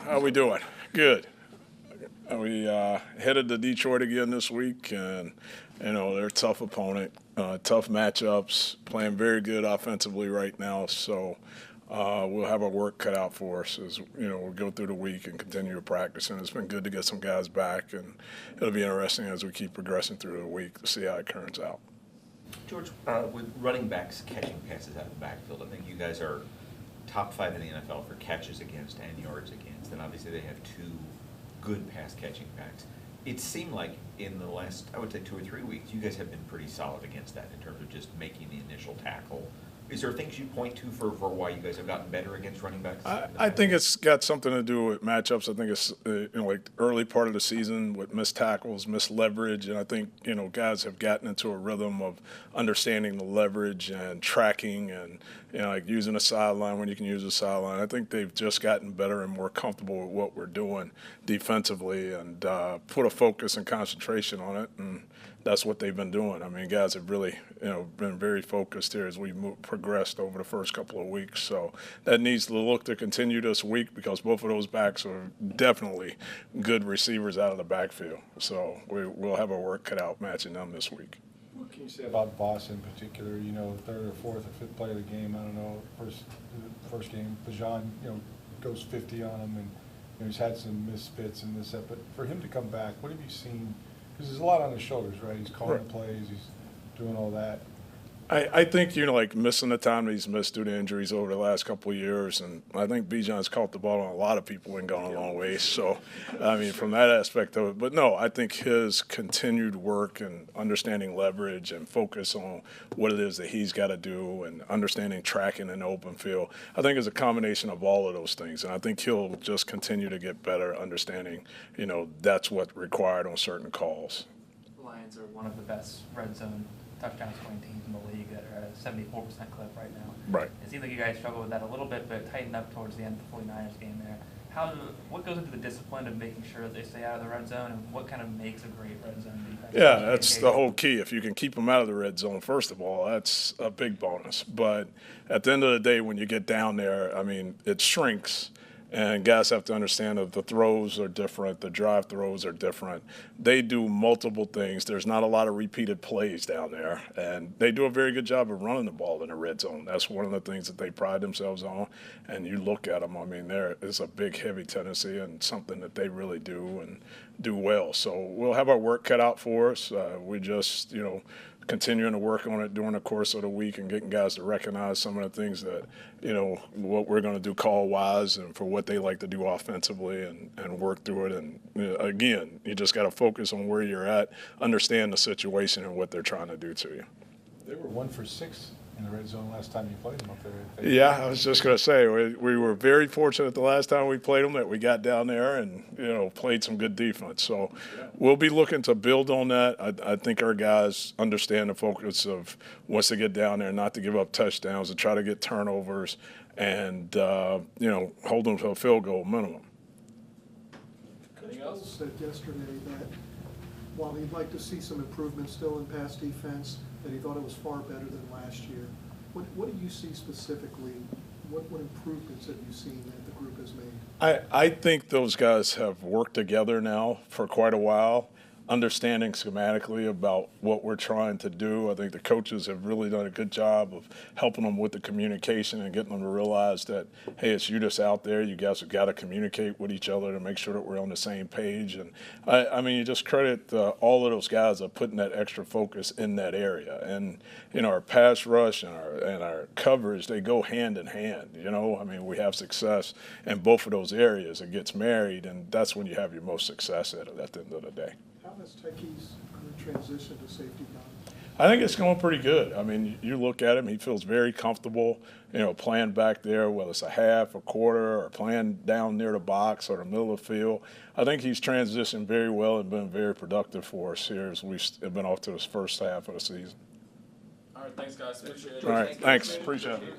How we doing? Good. We headed to Detroit again this week, and they're a tough opponent, tough matchups, playing very good offensively right now. So we'll have our work cut out for us as we'll go through the week and continue to practice. And it's been good to get some guys back, and it'll be interesting as we keep progressing through the week to see how it turns out. George, with running backs catching passes out of the backfield, I think you guys are top 5 in the NFL for catches against and yards against, and obviously they have 2 good pass catching backs. It seemed like in the last, I would say 2 or 3 weeks, you guys have been pretty solid against that in terms of just making the initial tackle. Is there things you point to for why you guys have gotten better against running backs? I think it's got something to do with matchups. I think it's like early part of the season with missed tackles, missed leverage, and I think guys have gotten into a rhythm of understanding the leverage and tracking and like using a sideline when you can use a sideline. I think they've just gotten better and more comfortable with what we're doing defensively and put a focus and concentration on it, and that's what they've been doing. I mean, guys have really been very focused here as we progressed over the first couple of weeks. So that needs to look to continue this week because both of those backs are definitely good receivers out of the backfield. So we'll have our work cut out matching them this week. What can you say about Voss in particular? Third or fourth or fifth play of the game. I don't know. First game, Bajan, goes 50 on him, and he's had some misfits and this, that. But for him to come back, what have you seen? Because there's a lot on his shoulders, right? He's calling plays, he's doing all that. I think like missing the time that he's missed due to injuries over the last couple of years, and I think Bijan's caught the ball on a lot of people and gone a long way. So, I mean, from that aspect of it. But no, I think his continued work and understanding leverage and focus on what it is that he's got to do and understanding tracking in the open field, I think is a combination of all of those things. And I think he'll just continue to get better understanding, that's what's required on certain calls. The Lions are one of the best red zone touchdown scoring teams in the league that are at a 74% clip right now. Right. It seems like you guys struggle with that a little bit, but tightened up towards the end of the 49ers game there. What goes into the discipline of making sure that they stay out of the red zone, and what kind of makes a great red zone defense? Yeah, that's the whole key. If you can keep them out of the red zone, first of all, that's a big bonus. But at the end of the day, when you get down there, I mean, it shrinks. And guys have to understand that the throws are different, the drive throws are different. They do multiple things. There's not a lot of repeated plays down there. And they do a very good job of running the ball in the red zone. That's one of the things that they pride themselves on. And you look at them, I mean, there is a big, heavy tendency and something that they really do and do well. So we'll have our work cut out for us. We just, continuing to work on it during the course of the week and getting guys to recognize some of the things that, what we're going to do call-wise and for what they like to do offensively and work through it. And, again, you just got to focus on where you're at, understand the situation and what they're trying to do to you. They were 1 for 6 in the red zone last time you played them up there. Yeah, I was just going to say, we were very fortunate the last time we played them that we got down there and, played some good defense. So we'll be looking to build on that. I think our guys understand the focus of once they get down there not to give up touchdowns, to try to get turnovers and, hold them to a field goal minimum. Coach Bell said yesterday that while he'd like to see some improvement still in pass defense, that he thought it was far better than last year. What do you see specifically? What improvements have you seen that the group has made? I think those guys have worked together now for quite a while, understanding schematically about what we're trying to do. I think the coaches have really done a good job of helping them with the communication and getting them to realize that, hey, it's you that's out there. You guys have got to communicate with each other to make sure that we're on the same page. And, I mean, you just credit all of those guys of putting that extra focus in that area. And, our pass rush and our coverage, they go hand in hand. I mean, we have success in both of those areas. It gets married, and that's when you have your most success at the end of the day. How has Techie's transition to safety gone? I think it's going pretty good. I mean, you look at him, he feels very comfortable, playing back there, whether it's a half, a quarter, or playing down near the box or the middle of the field. I think he's transitioned very well and been very productive for us here as we've been off to this first half of the season. All right, thanks, guys. Appreciate it. All right, thanks. Appreciate it.